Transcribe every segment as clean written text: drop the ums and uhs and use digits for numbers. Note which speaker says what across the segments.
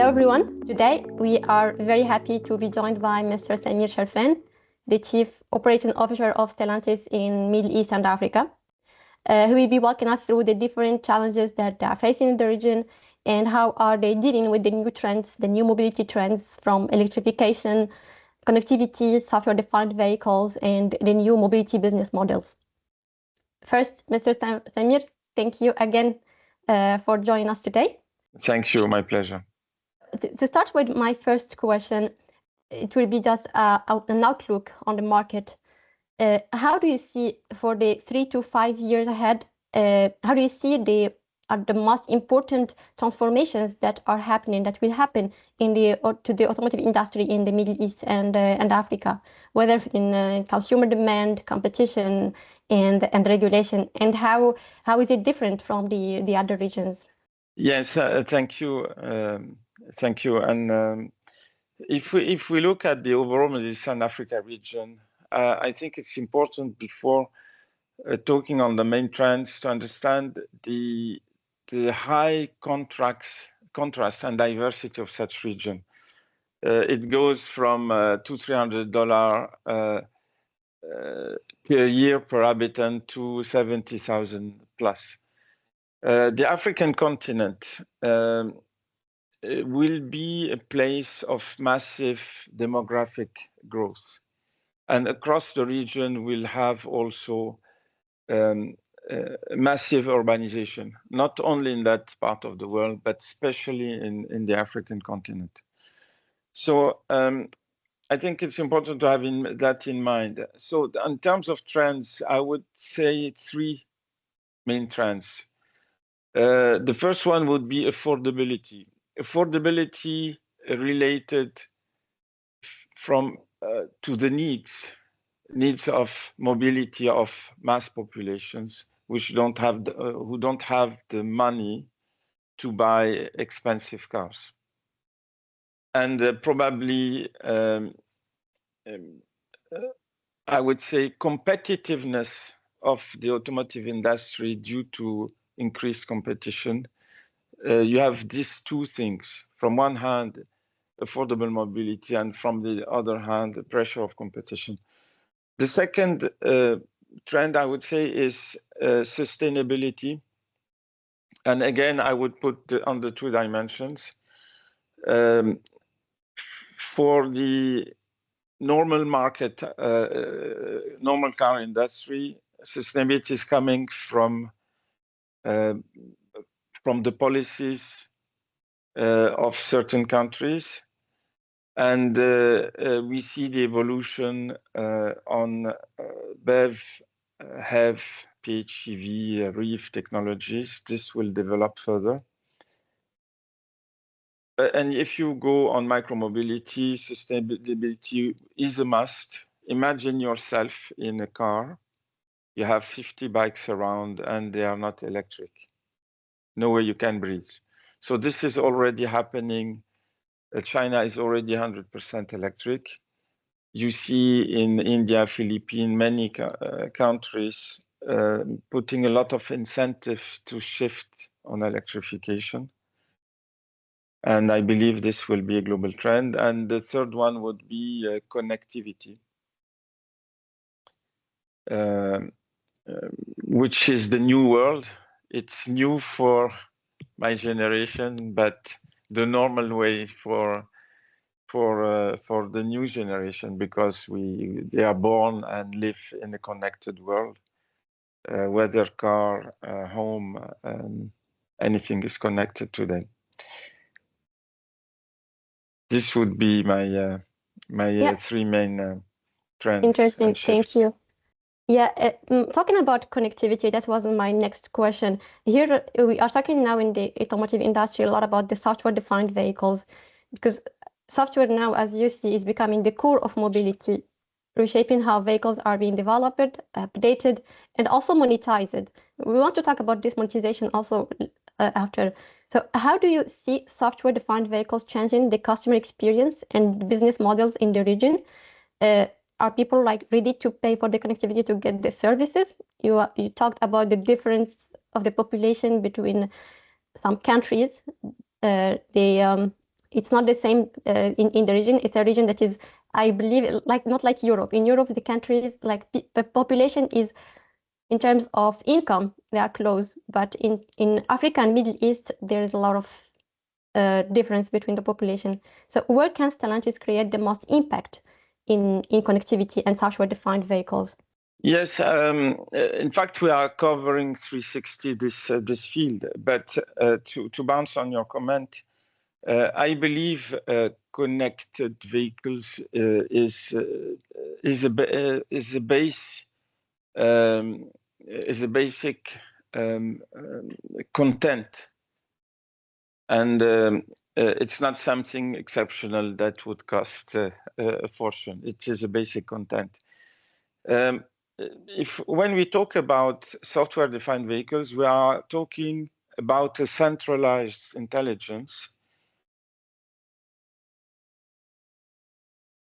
Speaker 1: Hello everyone. Today we are very happy to be joined by Mr. Samir Cherfan, the Chief Operating Officer of Stellantis in Middle East and Africa, who will be walking us through the different challenges that they are facing in the region and how are they dealing with the new trends, the new mobility trends from electrification, connectivity, software-defined vehicles, and the new mobility business models. First, Mr. Samir, thank you again for joining us today.
Speaker 2: Thank you, my pleasure.
Speaker 1: To start with my first question, it will be just an outlook on the market. How do you see for the 3 to 5 years ahead? How do you see the most important transformations that are happening, that will happen to the automotive industry in the Middle East and Africa, whether in consumer demand, competition, and regulation, and how is it different from the other regions?
Speaker 2: Yes, thank you. Thank you. And if we look at the overall Middle East and Africa region, I think it's important before talking on the main trends to understand the high contrast and diversity of such region. It goes from $200-300 per year per habitant to 70,000 plus. The African continent will be a place of massive demographic growth. And across the region, we'll have also massive urbanization, not only in that part of the world, but especially in the African continent. So I think it's important to have that in mind. So in terms of trends, I would say 3 main trends. The first one would be affordability. Affordability related to the needs of mobility of mass populations, which who don't have the money to buy expensive cars, and probably I would say competitiveness of the automotive industry due to increased competition. You have these 2 things. From one hand, affordable mobility, and from the other hand, the pressure of competition. The second trend, I would say, is sustainability. And again, I would put on the 2 dimensions. For the normal market, normal car industry, sustainability is coming from the policies of certain countries. And we see the evolution on BEV, HEV, PHEV, REEF technologies. This will develop further. And if you go on micromobility, sustainability is a must. Imagine yourself in a car. You have 50 bikes around and they are not electric. No way you can breathe. So this is already happening. China is already 100% electric. You see in India, Philippines, many countries putting a lot of incentive to shift on electrification. And I believe this will be a global trend. And the third one would be connectivity, which is the new world. It's new for my generation, but the normal way for the new generation, because they are born and live in a connected world, whether car, home, anything is connected to them. This would be my 3 main trends.
Speaker 1: Interesting, thank you. Yeah, talking about connectivity, that was my next question. Here we are talking now in the automotive industry a lot about the software-defined vehicles, because software now, as you see, is becoming the core of mobility, reshaping how vehicles are being developed, updated, and also monetized. We want to talk about this monetization also after. So how do you see software-defined vehicles changing the customer experience and business models in the region? Are people ready to pay for the connectivity to get the services? You talked about the difference of the population between some countries. The it's not the same in the region. It's a region that is, I believe, like not like Europe. In Europe, the countries like the population is, in terms of income, they are close. But in Africa and Middle East, there is a lot of difference between the population. So where can Stellantis create the most impact in connectivity and software-defined vehicles?
Speaker 2: Yes, in fact, we are covering 360 this field. But to bounce on your comment, I believe connected vehicles is a basic content, and it's not something exceptional that would cost a fortune. It is a basic content. When we talk about software-defined vehicles, we are talking about a centralized intelligence,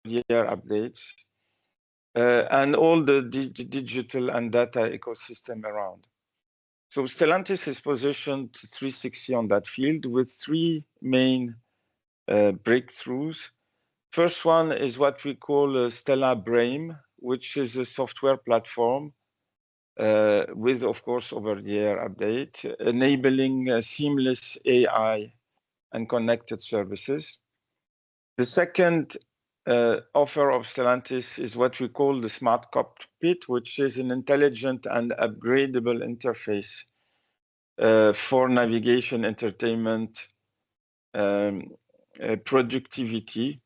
Speaker 2: updates, and all the digital and data ecosystem around. So Stellantis is positioned 360 on that field with three main breakthroughs. First one is what we call Stella Brain, which is a software platform with, of course, over-the-air update, enabling seamless AI and connected services. The second offer of Stellantis is what we call the Smart Cockpit, which is an intelligent and upgradable interface for navigation, entertainment, productivity,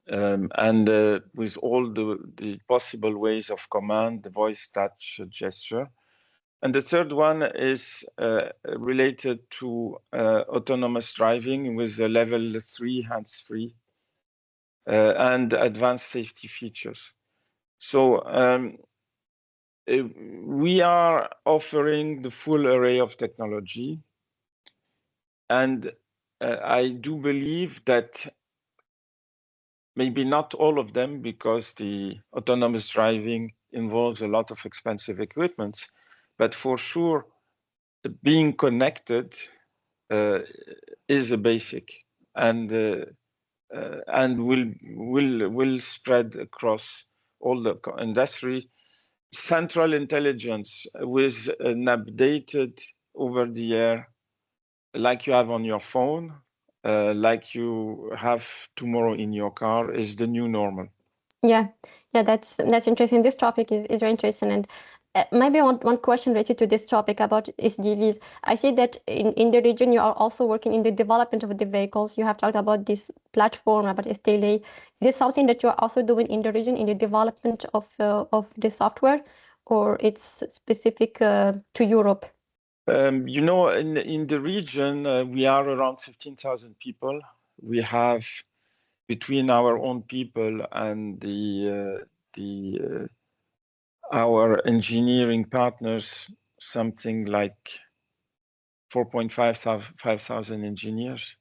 Speaker 2: and with all the possible ways of command, the voice, touch, gesture. And the third one is related to autonomous driving with a level 3 hands-free and advanced safety features. So we are offering the full array of technology. And I do believe that maybe not all of them, because the autonomous driving involves a lot of expensive equipment, but for sure, being connected is a basic, and will spread across all the industry. Central intelligence with an updated over-the-air, like you have on your phone, like you have tomorrow in your car, is the new normal.
Speaker 1: Yeah, that's interesting. This topic is very interesting, and maybe one question related to this topic about SDVs. I see that in the region you are also working in the development of the vehicles. You have talked about this platform, about STLA. Is this something that you are also doing in the region in the development of the software, or it's specific to Europe?
Speaker 2: You know, in the region, we are around 15,000 people. We have, between our own people and our engineering partners, something like 4,500 engineers.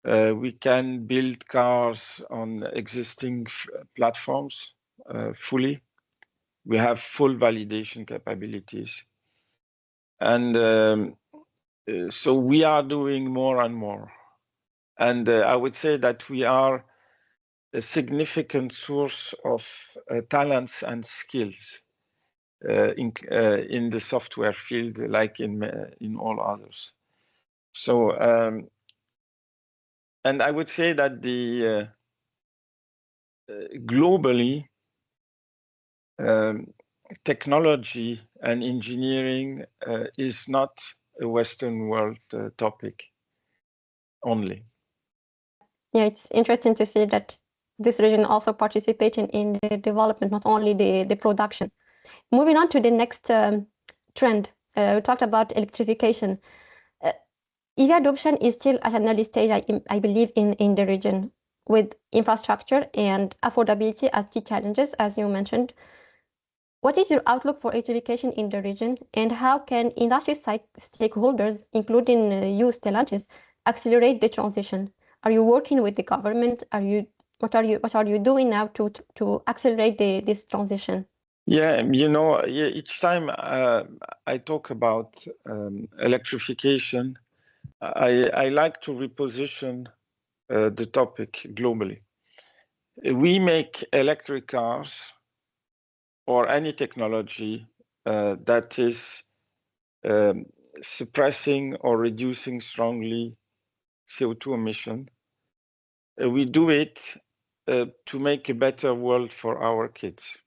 Speaker 2: We can build cars on existing platforms fully. We have full validation capabilities. And so we are doing more and more. And I would say that we are a significant source of talents and skills in the software field, like in all others. So, and I would say that the globally, technology and engineering is not a Western world topic only.
Speaker 1: Yeah, it's interesting to see that this region also participating in the development, not only the production. Moving on to the next trend, we talked about electrification. EV adoption is still at an early stage, I believe, in the region, with infrastructure and affordability as key challenges, as you mentioned. What is your outlook for electrification in the region, and how can industry stakeholders, including you, Stellantis, accelerate the transition? Are you working with the government? What are you doing now to accelerate this transition?
Speaker 2: Yeah, you know, each time I talk about electrification, I like to reposition the topic globally. We make electric cars or any technology that is suppressing or reducing strongly CO2 emission. We do it to make a better world for our kids.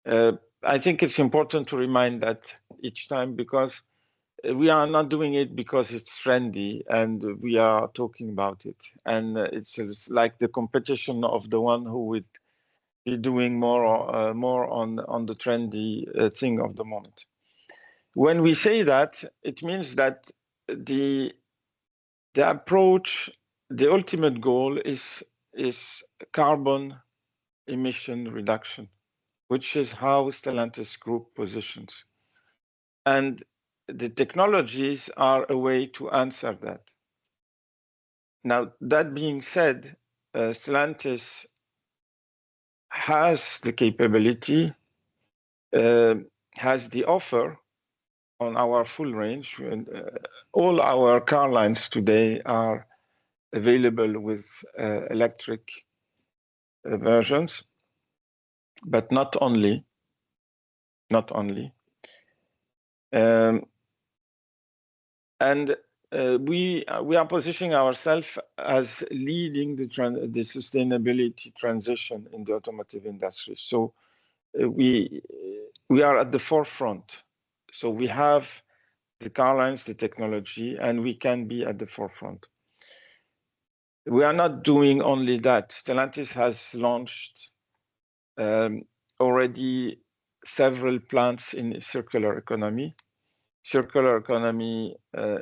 Speaker 2: I think it's important to remind that each time, because we are not doing it because it's trendy and we are talking about it. And it's like the competition of the one who would be doing more on the trendy thing of the moment. When we say that, it means that the approach, the ultimate goal is carbon emission reduction, which is how Stellantis Group positions. And the technologies are a way to answer that. Now, that being said, Stellantis has the capability, has the offer on our full range. And, all our car lines today are available with electric versions, but not only. And we are positioning ourselves as leading the sustainability transition in the automotive industry. So we are at the forefront. So we have the car lines, the technology, and we can be at the forefront. We are not doing only that. Stellantis has launched already several plants in circular economy. Circular economy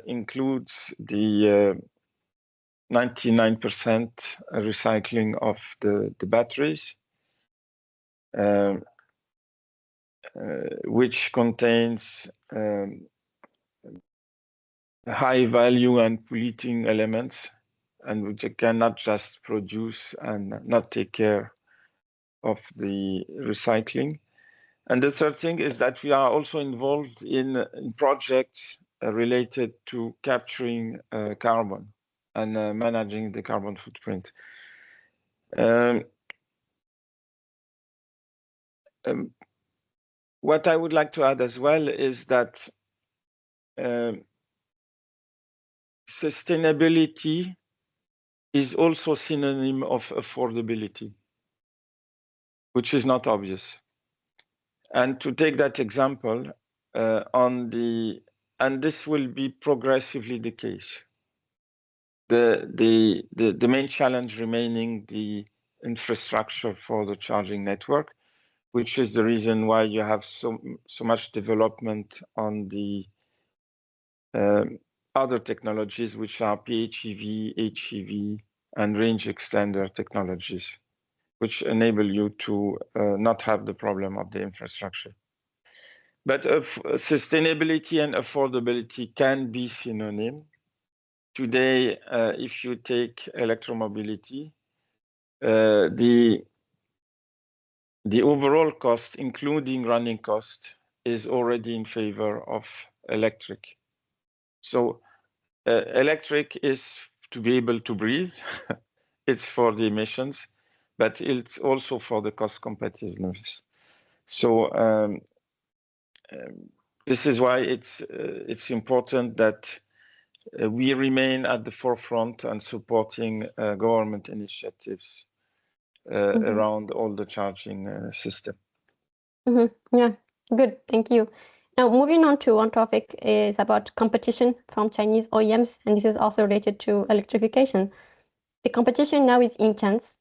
Speaker 2: includes the 99% recycling of the batteries, which contains high value and polluting elements, and which cannot just produce and not take care of the recycling. And the third thing is that we are also involved in projects related to capturing carbon and managing the carbon footprint. What I would like to add as well is that sustainability is also synonym of affordability, which is not obvious. And to take that example, and this will be progressively the case. The main challenge remaining the infrastructure for the charging network, which is the reason why you have so much development on the other technologies, which are PHEV, HEV, and range extender technologies, which enable you to not have the problem of the infrastructure. But sustainability and affordability can be synonym. Today, if you take electromobility, the overall cost, including running cost, is already in favor of electric. So electric is to be able to breathe. It's for the emissions, but it's also for the cost competitiveness. So this is why it's important that we remain at the forefront and supporting government initiatives around all the charging system.
Speaker 1: Yeah, good, thank you. Now, moving on to one topic is about competition from Chinese OEMs, and this is also related to electrification. The competition now is intense.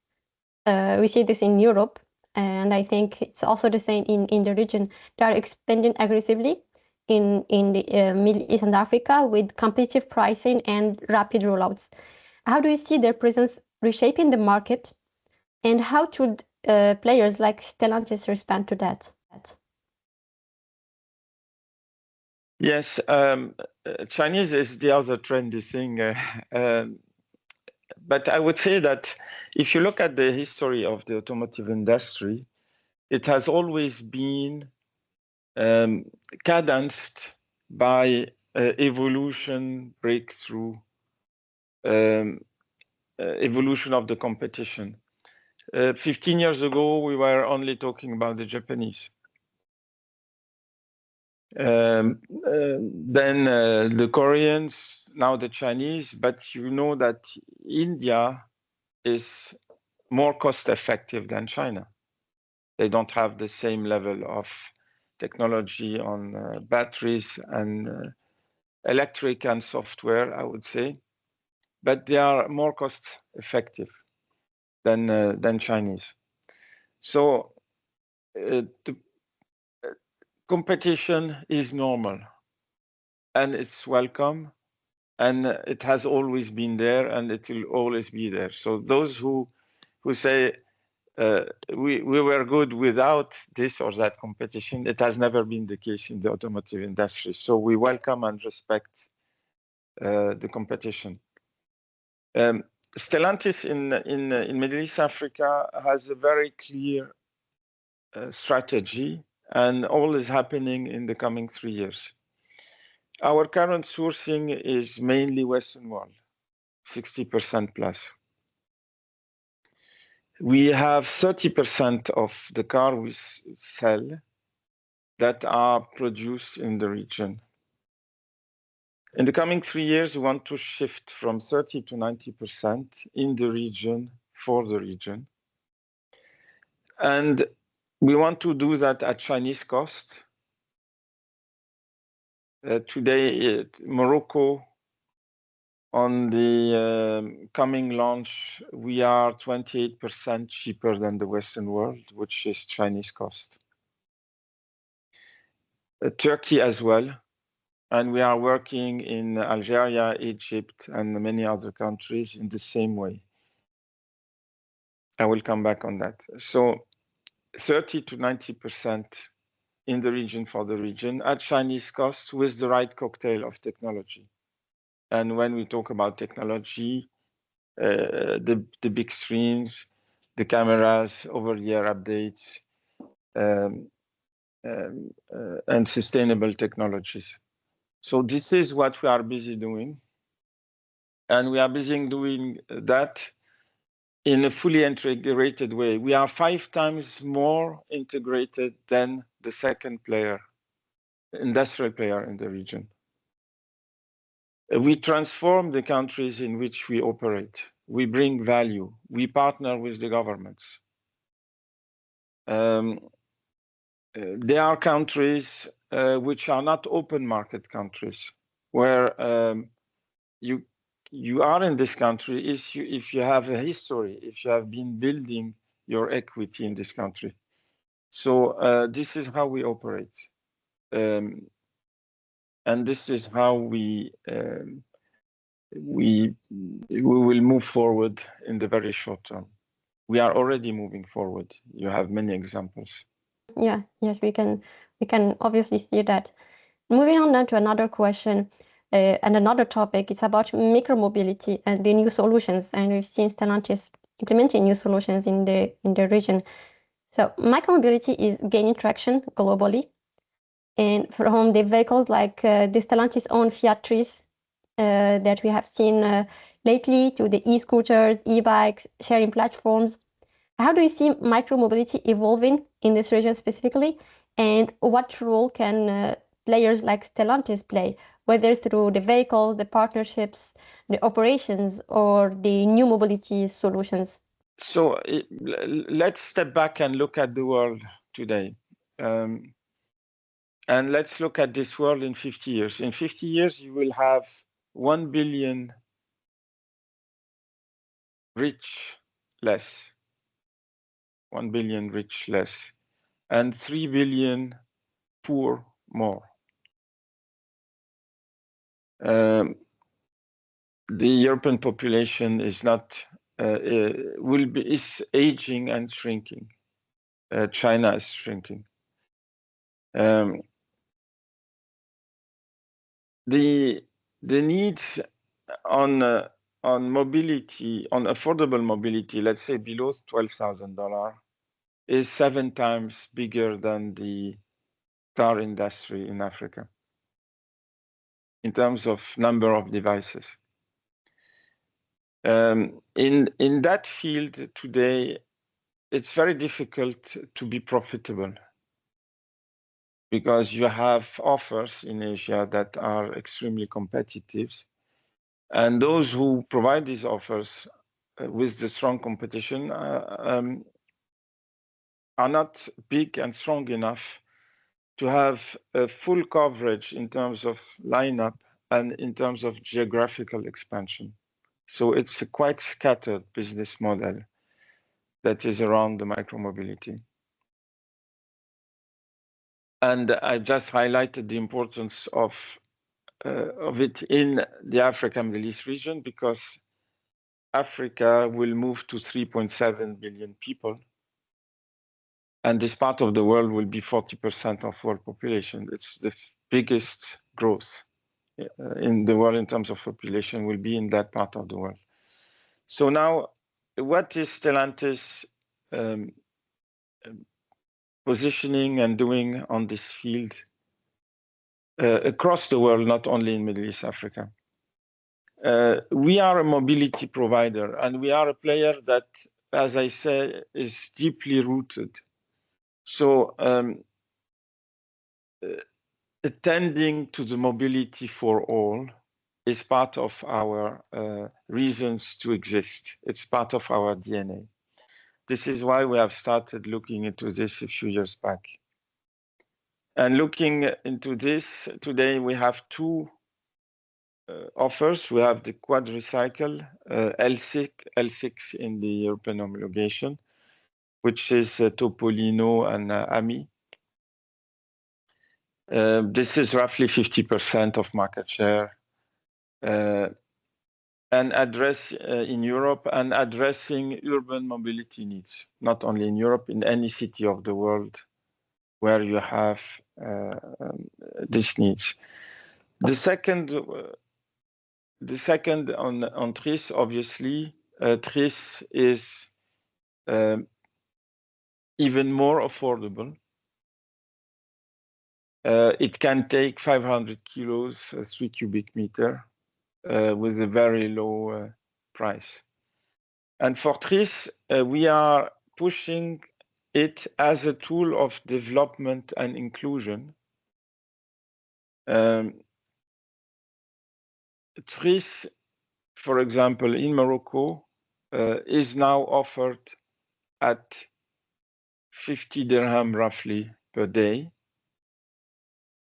Speaker 1: We see this in Europe, and I think it's also the same in the region. They are expanding aggressively in the Middle East and Africa with competitive pricing and rapid rollouts. How do you see their presence reshaping the market, and how should players like Stellantis respond to that?
Speaker 2: Yes, Chinese is the other trendy thing. But I would say that if you look at the history of the automotive industry, it has always been cadenced by evolution, breakthrough, evolution of the competition. 15 years ago, we were only talking about the Japanese. Then the Koreans, now the Chinese, but you know that India is more cost effective than China. They don't have the same level of technology on batteries and electric and software, I would say, but they are more cost effective than Chinese. So the competition is normal and it's welcome, and it has always been there and it will always be there. So those who say we were good without this or that competition, it has never been the case in the automotive industry. So we welcome and respect the competition. Stellantis in Middle East Africa has a very clear strategy, and all is happening in the coming 3 years. Our current sourcing is mainly Western world, 60% plus. We have 30% of the car we sell that are produced in the region. In the coming 3 years, we want to shift from 30 to 90% in the region, for the region. And we want to do that at Chinese cost. Today, Morocco, on the coming launch, we are 28% cheaper than the Western world, which is Chinese cost. Turkey as well. And we are working in Algeria, Egypt, and many other countries in the same way. I will come back on that. So 30 to 90% in the region for the region at Chinese costs with the right cocktail of technology. And when we talk about technology, the big screens, the cameras, over-the-air updates, and sustainable technologies. So this is what we are busy doing. And we are busy doing that in a fully integrated way. We are 5 times more integrated than the second player, industrial player in the region. We transform the countries in which we operate. We bring value. We partner with the governments. There are countries which are not open market countries, where you are in this country if you have a history, if you have been building your equity in this country. So this is how we operate. And this is how we will move forward in the very short term. We are already moving forward. You have many examples.
Speaker 1: Yeah, yes, we can obviously see that. Moving on now to another question and another topic, it's about micromobility and the new solutions. And we've seen Stellantis implementing new solutions in the region. So micromobility is gaining traction globally. And from the vehicles like the Stellantis own Fiat Tris that we have seen lately, to the e-scooters, e-bikes, sharing platforms. How do you see micromobility evolving in this region specifically? And what role can players like Stellantis play, whether through the vehicles, the partnerships, the operations, or the new mobility solutions?
Speaker 2: So let's step back and look at the world today. And let's look at this world in 50 years. In 50 years, you will have 1 billion rich less, 1 billion rich less, and 3 billion poor more. The European population is is aging and shrinking. China is shrinking. The needs on mobility, on affordable mobility, let's say below $12,000, is 7 times bigger than the car industry in Africa in terms of number of devices. In that field today, it's very difficult to be profitable because you have offers in Asia that are extremely competitive. And those who provide these offers with the strong competition are not big and strong enough to have a full coverage in terms of lineup and in terms of geographical expansion. So it's a quite scattered business model that is around the micromobility. And I just highlighted the importance of it in the Africa Middle East region because Africa will move to 3.7 billion people. And this part of the world will be 40% of world population. It's the biggest growth in the world in terms of population will be in that part of the world. So now, what is Stellantis positioning and doing on this field across the world, not only in Middle East Africa? We are a mobility provider, and we are a player that, as I say, is deeply rooted. So attending to the mobility for all is part of our reasons to exist. It's part of our DNA. This is why we have started looking into this a few years back. And looking into this, today we have two offers. We have the quadricycle L6 in the European homologation, which is Topolino and AMI. This is roughly 50% of market share and address in Europe and addressing urban mobility needs, not only in Europe, in any city of the world where you have these needs. The second on TRIS, obviously, TRIS is even more affordable. It can take 500 kilos, 3 cubic meter, with a very low price. And for TRIS, we are pushing it as a tool of development and inclusion. TRIS, for example, in Morocco, is now offered at 50 dirham roughly per day,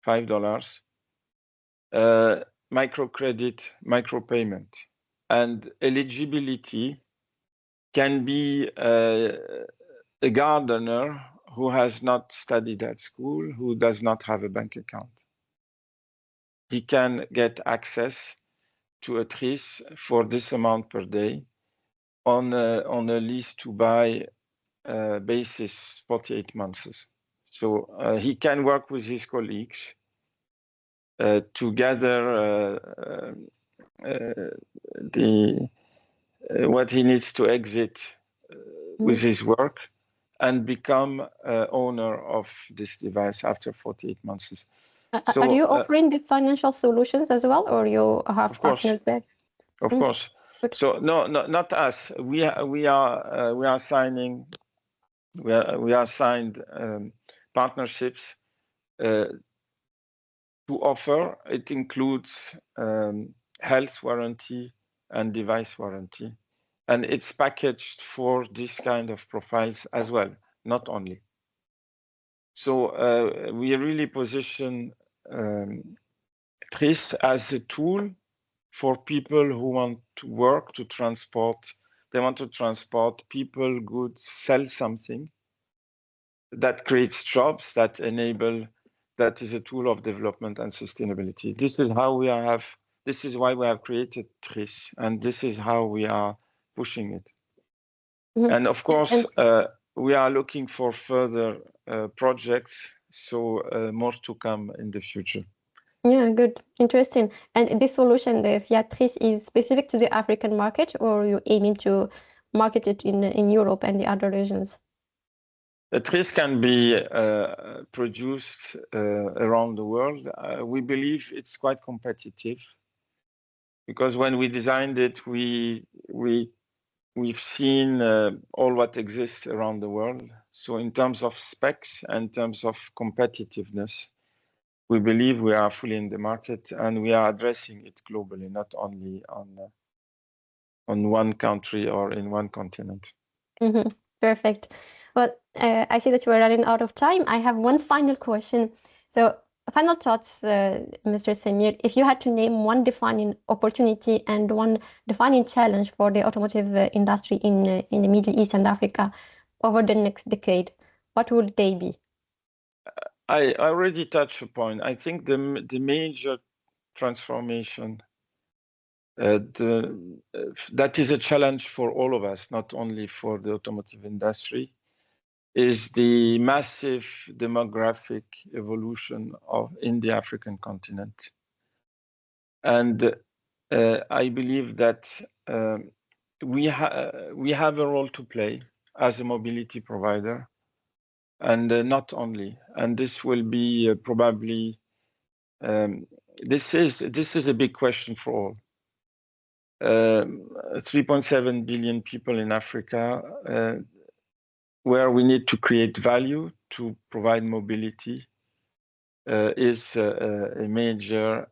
Speaker 2: $5. Microcredit, micropayment, and eligibility can be a gardener who has not studied at school, who does not have a bank account. He can get access to a TRIS for this amount per day on a lease to buy basis, 48 months. So he can work with his colleagues to gather what he needs to exit with his work and become owner of this device after 48 months.
Speaker 1: So, are you offering the financial solutions as well, or you have partners there?
Speaker 2: Of course. Good. So no, not us. We are signing. We are signed partnerships to offer. It includes health warranty and device warranty, and it's packaged for this kind of profiles as well, not only. So we really position TRIS as a tool for people who want to work, to transport. They want to transport people, goods, sell something that creates jobs, that enable, that is a tool of development and sustainability. This is how we have, this is why we have created TRIS, and this is how we are pushing it. Mm-hmm. And of course, we are looking for further projects, so more to come in the future.
Speaker 1: Yeah, good, interesting. And this solution, the Fiat TRIS, is specific to the African market, or you aiming to market it in Europe and the other regions?
Speaker 2: The TRIS can be produced around the world. We believe it's quite competitive because when we designed it, we've seen all what exists around the world. So in terms of specs and in terms of competitiveness, we believe we are fully in the market, and we are addressing it globally, not only on one country or in one continent.
Speaker 1: Mm-hmm. Perfect. Well, I see that we're running out of time. I have one final question. So, final thoughts, Mr. Samir. If you had to name one defining opportunity and one defining challenge for the automotive industry in the Middle East and Africa over the next decade, what would they be?
Speaker 2: I already touched upon. I think the major transformation that is a challenge for all of us, not only for the automotive industry, is the massive demographic evolution in the African continent. And I believe that we have a role to play as a mobility provider, and not only. And this will be probably this is a big question for all. 3.7 billion people in Africa, where we need to create value to provide mobility, is a major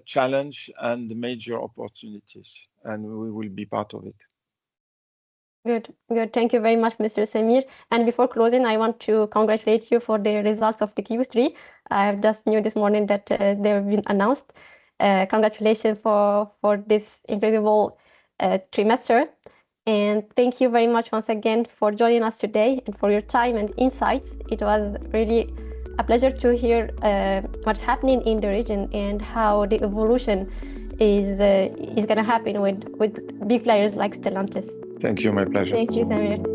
Speaker 2: challenge and major opportunities, and we will be part of it.
Speaker 1: Good, good. Thank you very much, Mr. Samir. And before closing, I want to congratulate you for the results of the Q3. I just knew this morning that they have been announced. Congratulations for this incredible trimester. And thank you very much once again for joining us today and for your time and insights. It was really a pleasure to hear what's happening in the region and how the evolution is going to happen with big players like Stellantis.
Speaker 2: Thank you, my pleasure.
Speaker 1: Thank you, Samir.